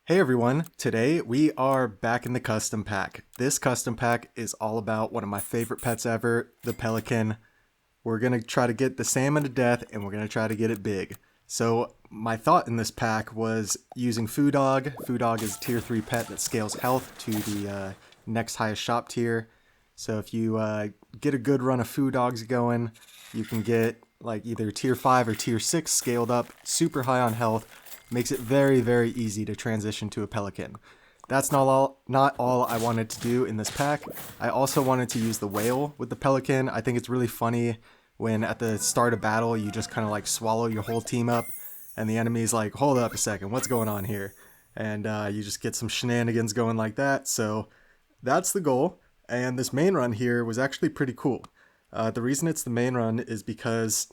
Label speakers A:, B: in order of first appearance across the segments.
A: Hey everyone, today we are back in the custom pack. This custom pack is all about one of my favorite pets ever, the pelican. We're going to try to get the salmon to death and we're going to try to get it big. So my thought in this pack was using Foo Dog. Foo Dog is a tier 3 pet that scales health to the next highest shop tier. So if you get a good run of Foo Dogs going, you can get like either tier 5 or tier 6 scaled up, super high on health. Makes it very, very easy to transition to a pelican. That's not all I wanted to do in this pack. I also wanted to use the whale with the pelican. I think it's really funny when at the start of battle you just kind of like swallow your whole team up and the enemy's like, hold up a second, what's going on here? And you just get some shenanigans going like that. So that's the goal. And this main run here was actually pretty cool. The reason it's the main run is because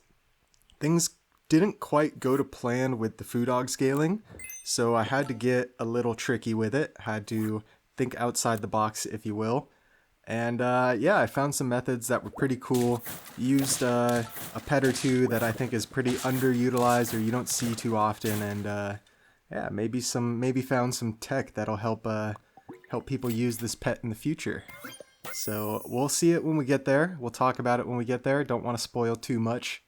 A: things didn't quite go to plan with the Foo Dog scaling, so I had to get a little tricky with it, had to think outside the box, if you will. And yeah, I found some methods that were pretty cool. Used a pet or two that I think is pretty underutilized or you don't see too often, and yeah, maybe found some tech that'll help people use this pet in the future. So we'll see it when we get there. We'll talk about it when we get there. Don't want to spoil too much.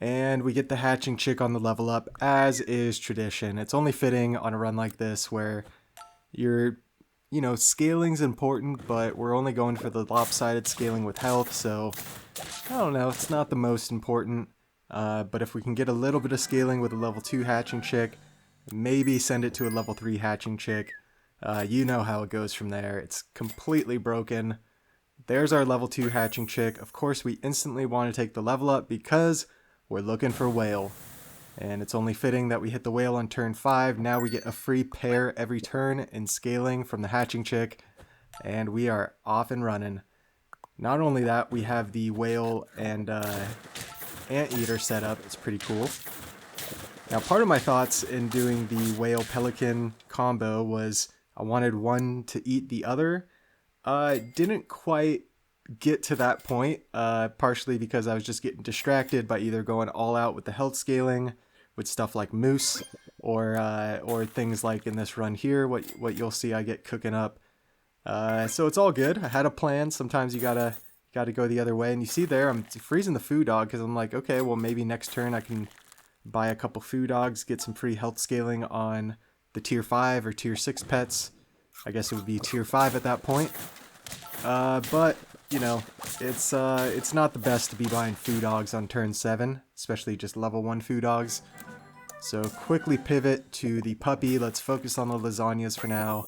A: And we get the hatching chick on the level up, as is tradition. It's only fitting on a run like this where scaling's important, but we're only going for the lopsided scaling with health, so I don't know, it's not the most important. But if we can get a little bit of scaling with a level 2 hatching chick, maybe send it to a level 3 hatching chick, you know how it goes from there. It's completely broken. There's our level 2 hatching chick. Of course, we instantly want to take the level up because we're looking for whale, and it's only fitting that we hit the whale on turn 5. Now we get a free pair every turn in scaling from the hatching chick, and we are off and running. Not only that, we have the whale and anteater set up. It's pretty cool. Now, part of my thoughts in doing the whale pelican combo was I wanted one to eat the other. Didn't quite get to that point, partially because I was just getting distracted by either going all out with the health scaling with stuff like moose or things like in this run here, what you'll see I get cooking up. So it's all good. I had a plan. Sometimes you gotta go the other way, and you see there I'm freezing the Foo Dog because I'm like, okay, well maybe next turn I can buy a couple Foo Dogs, get some free health scaling on the tier 5 or tier 6 pets. I guess it would be tier 5 at that point. But you know, it's not the best to be buying Foo Dogs on turn 7, especially just level 1 Foo Dogs. So quickly pivot to the puppy. Let's focus on the lasagnas for now.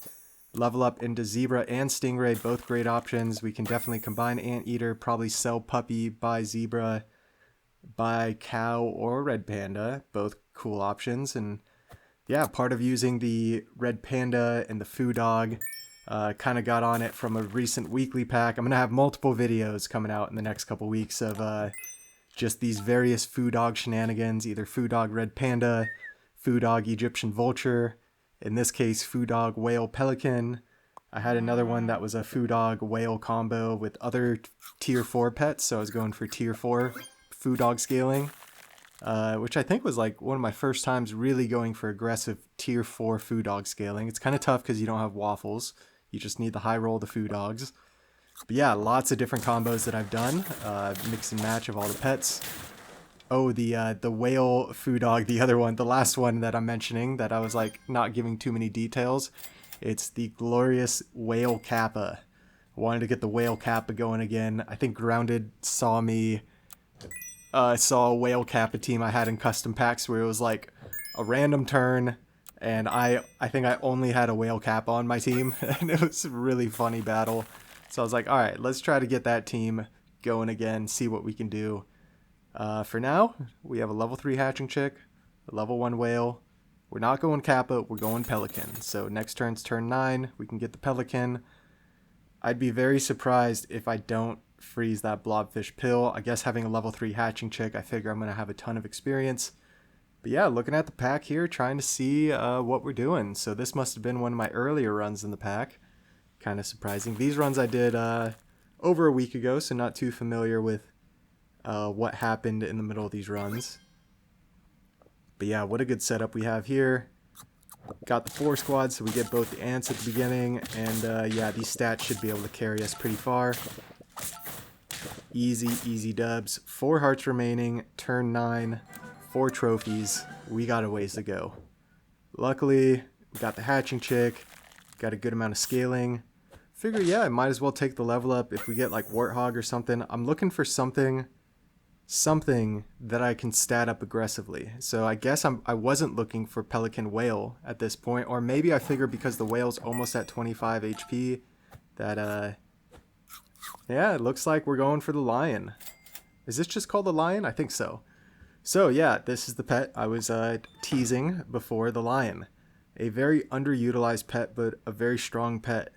A: Level up into Zebra and Stingray, both great options. We can definitely combine Anteater, probably sell puppy, buy Zebra, buy cow or red panda, both cool options. And yeah, part of using the red panda and the Foo Dog, kind of got on it from a recent weekly pack. I'm going to have multiple videos coming out in the next couple weeks of just these various Foo Dog shenanigans, either Foo Dog Red Panda, Foo Dog Egyptian Vulture, in this case Foo Dog Whale Pelican. I had another one that was a Foo Dog Whale combo with other tier 4 pets, so I was going for tier 4 Foo Dog scaling, which I think was like one of my first times really going for aggressive tier 4 Foo Dog scaling. It's kind of tough because you don't have waffles. You just need the high roll of the Foo Dogs. But yeah, lots of different combos that I've done. Mix and match of all the pets. Oh, the whale Foo Dog, the other one, the last one that I'm mentioning that I was like not giving too many details. It's the glorious whale Kappa. I wanted to get the whale Kappa going again. I think Grounded saw me, saw a whale Kappa team I had in custom packs where it was like a random turn, and I think I only had a whale Kappa on my team, and it was a really funny battle. So I was like, all right, let's try to get that team going again, see what we can do. For now, we have a level 3 hatching chick, a level 1 whale. We're not going Kappa, we're going pelican. So next turn's turn 9, we can get the pelican. I'd be very surprised if I don't freeze that blobfish pill. I guess having a level 3 hatching chick, I figure I'm going to have a ton of experience. But yeah, looking at the pack here, trying to see what we're doing. So this must have been one of my earlier runs in the pack. Kind of surprising. These runs I did over a week ago, so not too familiar with what happened in the middle of these runs. But yeah, what a good setup we have here. Got the 4 squad, so we get both the ants at the beginning, and yeah, these stats should be able to carry us pretty far. Easy, easy dubs. 4 hearts remaining, turn 9, 4 trophies. We got a ways to go. Luckily, we got the hatching chick, got a good amount of scaling. Figure, yeah, I might as well take the level up if we get like Warthog or something. I'm looking for something that I can stat up aggressively. So I guess I wasn't looking for Pelican Whale at this point, or maybe I figure because the whale's almost at 25 HP that yeah, it looks like we're going for the lion. Is this just called the lion? I think so. So yeah, this is the pet I was teasing before, the lion. A very underutilized pet, but a very strong pet.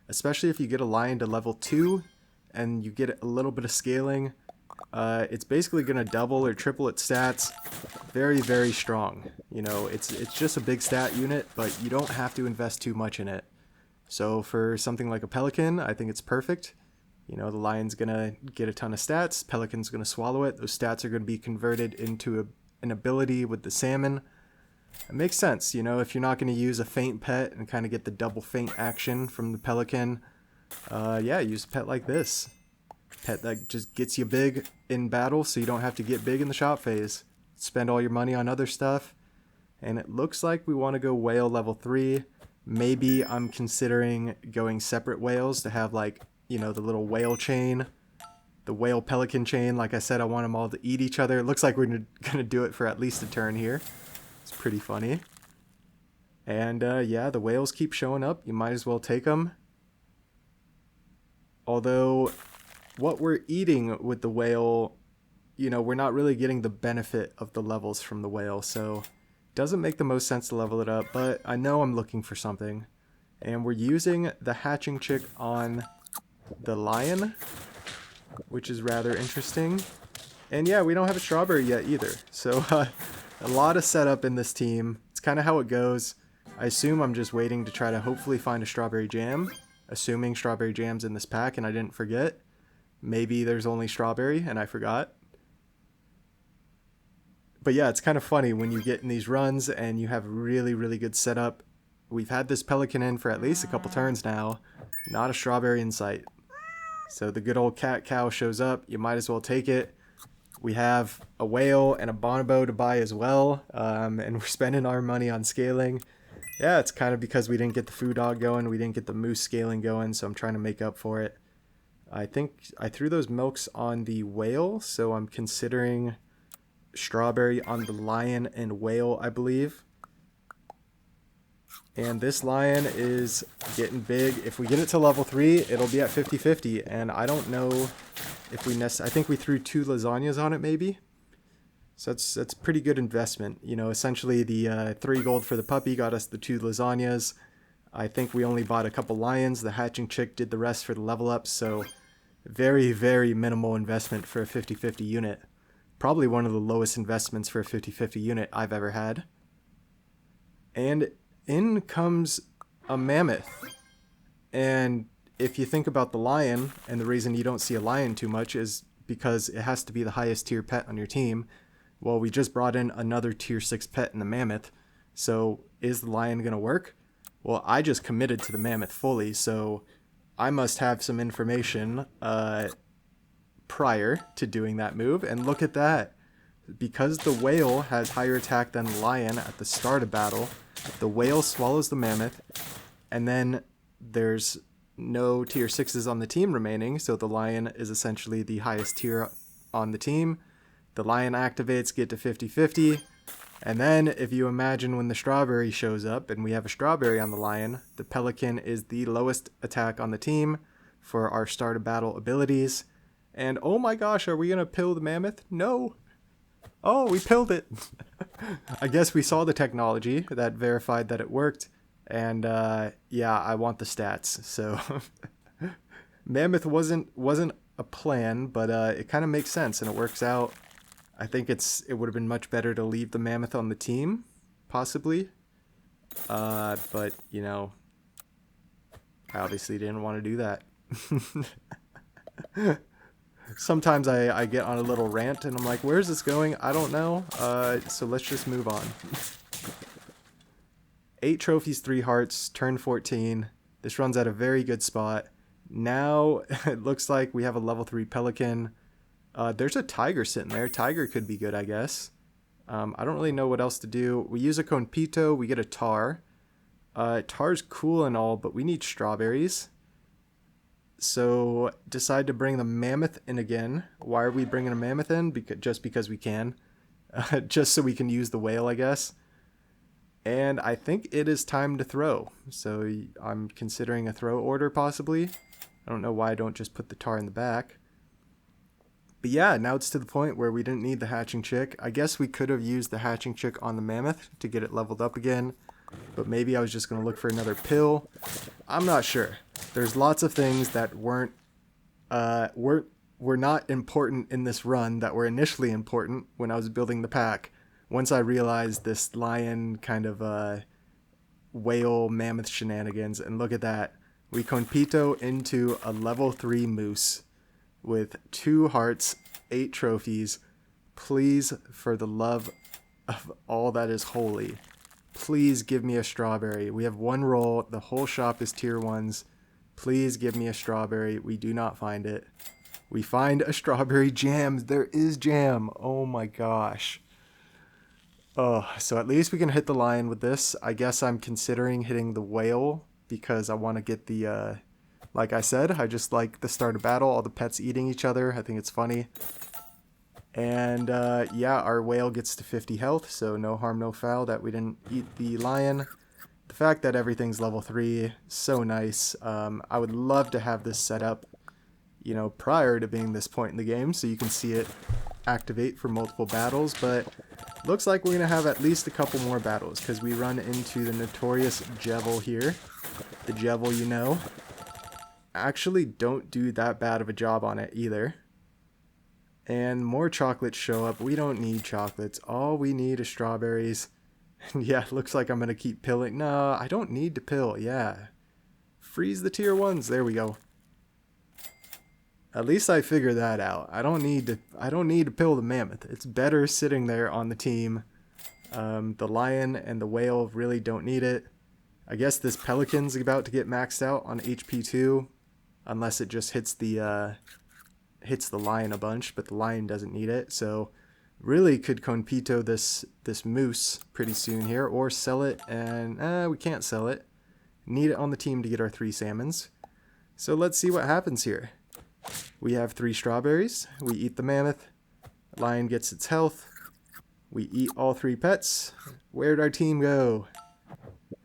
A: Especially if you get a lion to level 2 and you get a little bit of scaling. It's basically going to double or triple its stats. Very, very strong. You know, it's just a big stat unit, but you don't have to invest too much in it. So for something like a pelican, I think it's perfect. You know, the lion's going to get a ton of stats. Pelican's going to swallow it. Those stats are going to be converted into an ability with the salmon. It makes sense, you know, if you're not going to use a feint pet and kind of get the double feint action from the pelican. Yeah, use a pet like this. Pet that just gets you big in battle so you don't have to get big in the shop phase. Spend all your money on other stuff. And it looks like we want to go whale level 3. Maybe I'm considering going separate whales to have like, you know, the little whale chain. The whale pelican chain. Like I said, I want them all to eat each other. It looks like we're going to do it for at least a turn here. It's pretty funny. And yeah, the whales keep showing up. You might as well take them. Although what we're eating with the whale, you know, we're not really getting the benefit of the levels from the whale, so it doesn't make the most sense to level it up, but I know I'm looking for something. And we're using the hatching chick on the lion, which is rather interesting. And yeah, we don't have a strawberry yet either, so a lot of setup in this team. It's kind of how it goes. I assume I'm just waiting to try to hopefully find a strawberry jam, assuming strawberry jam's in this pack and I didn't forget. Maybe there's only strawberry and I forgot. But yeah, it's kind of funny when you get in these runs and you have really, really good setup. We've had this pelican in for at least a couple turns now. Not a strawberry in sight. So the good old cat cow shows up. You might as well take it. We have a whale and a bonobo to buy as well. And we're spending our money on scaling. Yeah, it's kind of because we didn't get the Foo Dog going. We didn't get the moose scaling going. So I'm trying to make up for it. I think I threw those milks on the whale, so I'm considering strawberry on the lion and whale, I believe. And this lion is getting big. If we get it to level 3, it'll be at 50-50, and I don't know if we I think we threw 2 lasagnas on it, maybe? So that's pretty good investment. You know, essentially the 3 gold for the puppy got us the 2 lasagnas. I think we only bought a couple lions. The hatching chick did the rest for the level up, so very, very minimal investment for a 50-50 unit. Probably one of the lowest investments for a 50-50 unit I've ever had. And in comes a mammoth. And if you think about the lion, and the reason you don't see a lion too much is because it has to be the highest tier pet on your team. Well, we just brought in another tier 6 pet in the mammoth. So is the lion going to work? Well, I just committed to the mammoth fully, so I must have some information prior to doing that move. And look at that. Because the whale has higher attack than the lion at the start of battle, the whale swallows the mammoth, and then there's no tier 6s on the team remaining, so the lion is essentially the highest tier on the team. The lion activates, get to 50-50. And then, if you imagine when the strawberry shows up, and we have a strawberry on the lion, the pelican is the lowest attack on the team for our start of battle abilities. And oh my gosh, are we going to pill the mammoth? No. Oh, we pilled it. I guess we saw the technology that verified that it worked. And yeah, I want the stats. So mammoth wasn't a plan, but it kind of makes sense and it works out. I think it would have been much better to leave the mammoth on the team, possibly. But, you know, I obviously didn't want to do that. Sometimes I get on a little rant and I'm like, where's this going? I don't know. So let's just move on. 8 trophies, 3 hearts, turn 14. This runs at a very good spot. Now it looks like we have a level 3 pelican. There's a tiger sitting there. Tiger could be good, I guess. I don't really know what else to do. We use a Conpito, we get a tar. Tar's cool and all, but we need strawberries. So decide to bring the mammoth in again. Why are we bringing a mammoth in? Just because we can. Just so we can use the whale, I guess. And I think it is time to throw. So I'm considering a throw order possibly. I don't know why I don't just put the tar in the back. But yeah, now it's to the point where we didn't need the hatching chick. I guess we could have used the hatching chick on the mammoth to get it leveled up again. But maybe I was just going to look for another pill. I'm not sure. There's lots of things that were not important in this run that were initially important when I was building the pack. Once I realized this lion kind of whale mammoth shenanigans, and look at that. We Conpito into a level 3 moose with 2 hearts, 8 trophies. Please, for the love of all that is holy, please give me a strawberry. We have 1 roll. The whole shop is tier 1s. Please give me a strawberry. We do not find it. We find a strawberry jam. There is jam. Oh my gosh. Oh, so at least we can hit the lion with this. I guess I'm considering hitting the whale because I want to get the, like I said, I just like the start of battle, all the pets eating each other. I think it's funny. And yeah, our whale gets to 50 health, so no harm, no foul that we didn't eat the lion. The fact that everything's level 3, so nice. I would love to have this set up, you know, prior to being this point in the game, so you can see it activate for multiple battles, but looks like we're going to have at least a couple more battles, because we run into the notorious Jevil here. The Jevil, you know. Actually don't do that bad of a job on it either. And more chocolates show up. We don't need chocolates. All we need is strawberries. And yeah, looks like I'm going to keep pilling. No, I don't need to pill. Yeah. Freeze the tier 1s. There we go. At least I figured that out. I don't need to pill the mammoth. It's better sitting there on the team. The lion and the whale really don't need it. I guess this pelican's about to get maxed out on HP 2. Unless it just hits the lion a bunch, but the lion doesn't need it. So really could Conpito this moose pretty soon here, or sell it, and we can't sell it. Need it on the team to get our 3 salmons. So let's see what happens here. We have 3 strawberries. We eat the mammoth. Lion gets its health. We eat all 3 pets. Where'd our team go?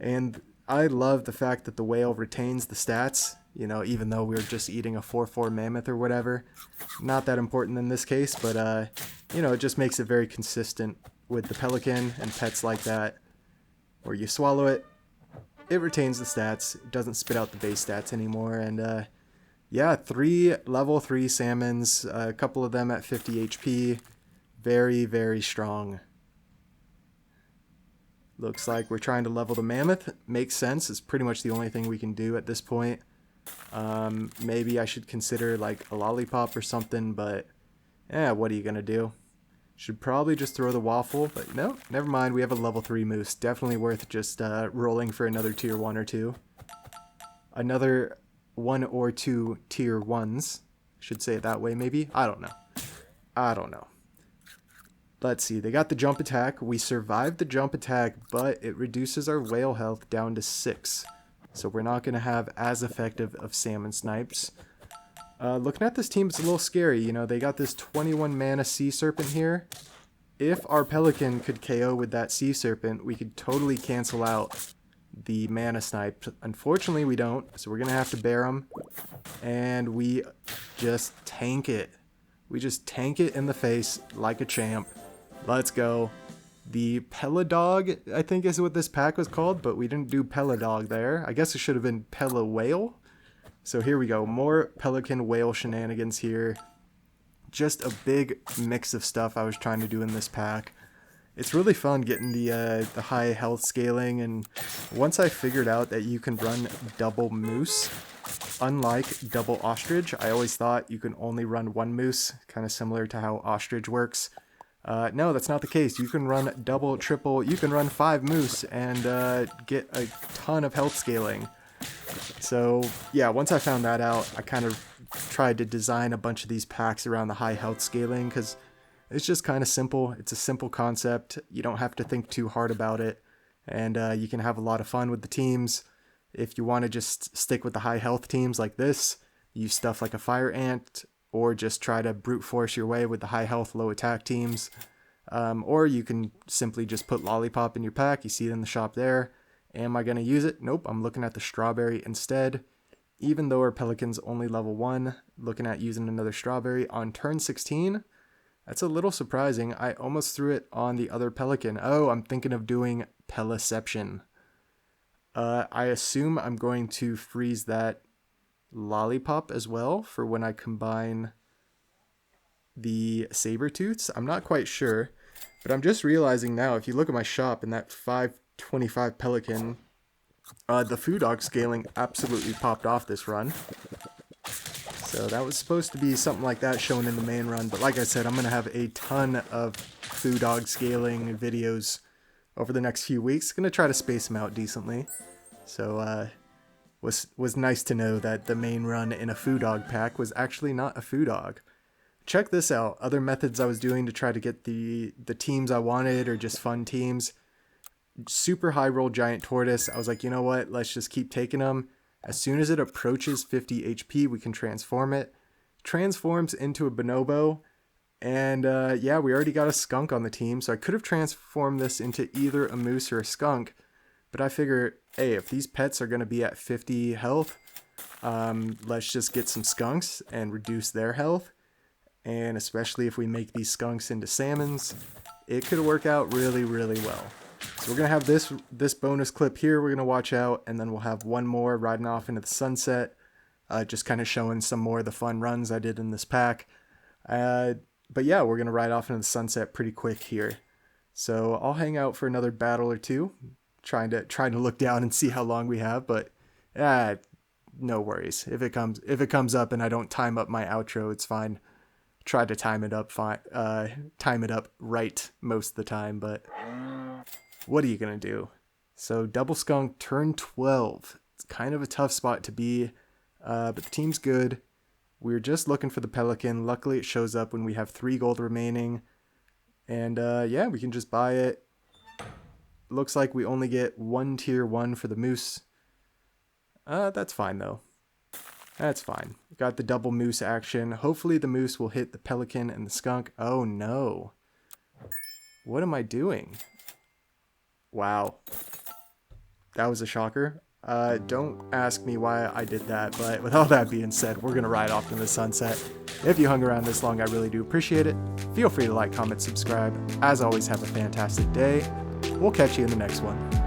A: And I love the fact that the whale retains the stats. You know, even though we're just eating a 4/4 mammoth or whatever. Not that important in this case, but, you know, it just makes it very consistent with the pelican and pets like that. Where you swallow it, it retains the stats. It doesn't spit out the base stats anymore. And, yeah, 3 level 3 salmons. A couple of them at 50 HP. Very, very strong. Looks like we're trying to level the mammoth. Makes sense. It's pretty much the only thing we can do at this point. Maybe I should consider like a lollipop or something, but yeah, what are you gonna do? Should probably just throw the waffle, but no, never mind. We have a level 3 moose. Definitely worth just rolling for another tier 1 or 2. Another 1 or 2 tier 1s. Should say it that way maybe. I don't know. Let's see. They got the jump attack. We survived the jump attack, but it reduces our whale health down to 6. So we're not going to have as effective of salmon snipes. Looking at this team, it's a little scary. You know, they got this 21 mana sea serpent here. If our pelican could KO with that sea serpent, we could totally cancel out the mana snipe. Unfortunately, we don't. So we're going to have to bear them. And we just tank it. We just tank it in the face like a champ. Let's go. The Pelodog, I think is what this pack was called, but we didn't do Pelodog there. I guess it should have been Pela Whale. So here we go. More pelican whale shenanigans here. Just a big mix of stuff I was trying to do in this pack. It's really fun getting the high health scaling, and once I figured out that you can run double moose, unlike double ostrich, I always thought you can only run 1 moose, kind of similar to how ostrich works. No, that's not the case. You can run double, triple, you can run 5 moose and get a ton of health scaling. So yeah, once I found that out, I kind of tried to design a bunch of these packs around the high health scaling because it's just kind of simple. It's a simple concept. You don't have to think too hard about it, and you can have a lot of fun with the teams. If you want to just stick with the high health teams like this, use stuff like a fire ant, or just try to brute force your way with the high health, low attack teams. Or you can simply just put Lollipop in your pack. You see it in the shop there. Am I going to use it? Nope, I'm looking at the Strawberry instead. Even though our Pelican's only level 1, looking at using another Strawberry on turn 16. That's a little surprising. I almost threw it on the other Pelican. Oh, I'm thinking of doing Peliception. I assume I'm going to freeze that Lollipop as well for when I combine the Sabertooths. I'm not quite sure, but I'm just realizing now, if you look at my shop and that 525 Pelican, the Foo Dog Scaling absolutely popped off this run. So that was supposed to be something like that shown in the main run, but like I said, I'm going to have a ton of Foo Dog Scaling videos over the next few weeks. Going to try to space them out decently. So was nice to know that the main run in a Foo Dog pack was actually not a Foo Dog. Check this out. Other methods I was doing to try to get the teams I wanted, or just fun teams. Super high roll Giant Tortoise. I was like, you know what? Let's just keep taking them. As soon as it approaches 50 HP, we can transform it. Transforms into a Bonobo. And yeah, we already got a skunk on the team, so I could have transformed this into either a moose or a skunk. But I figure, hey, if these pets are going to be at 50 health, let's just get some skunks and reduce their health. And especially if we make these skunks into salmons, it could work out really, really well. So we're going to have this bonus clip here we're going to watch out, and then we'll have one more riding off into the sunset, just kind of showing some more of the fun runs I did in this pack. But yeah, we're going to ride off into the sunset pretty quick here. So I'll hang out for another battle or two, trying to look down and see how long we have, but no worries. If it comes up and I don't time up my outro, it's fine. Try to time it up right most of the time, but what are you gonna do? So double skunk turn 12. It's kind of a tough spot to be, but the team's good. We're just looking for the Pelican. Luckily it shows up when we have 3 gold remaining, and yeah, we can just buy it. Looks like we only get 1 tier 1 for the moose. That's fine though. That's fine. Got the double moose action. Hopefully the moose will hit the Pelican and the skunk. Oh no. What am I doing? Wow. That was a shocker. Don't ask me why I did that, but with all that being said, we're going to ride off to the sunset. If you hung around this long, I really do appreciate it. Feel free to like, comment, subscribe. As always, have a fantastic day. We'll catch you in the next one.